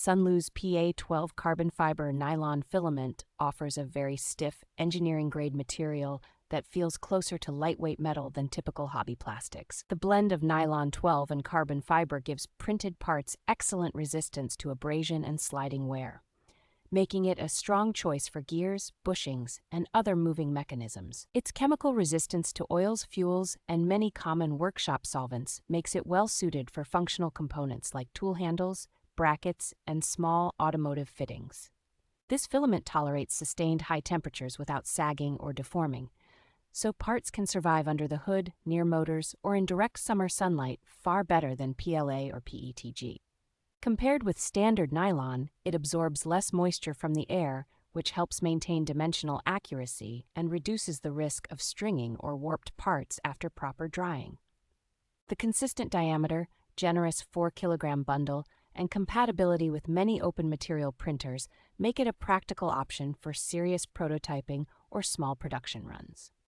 SUNLU's PA12 carbon fiber nylon filament offers a very stiff, engineering-grade material that feels closer to lightweight metal than typical hobby plastics. The blend of nylon 12 and carbon fiber gives printed parts excellent resistance to abrasion and sliding wear, making it a strong choice for gears, bushings, and other moving mechanisms. Its chemical resistance to oils, fuels, and many common workshop solvents makes it well suited for functional components like tool handles, brackets, and small automotive fittings. This filament tolerates sustained high temperatures without sagging or deforming, so parts can survive under the hood, near motors, or in direct summer sunlight far better than PLA or PETG. Compared with standard nylon, it absorbs less moisture from the air, which helps maintain dimensional accuracy and reduces the risk of stringing or warped parts after proper drying. The consistent diameter, generous 4-kilogram bundle, and compatibility with many open material printers make it a practical option for serious prototyping or small production runs.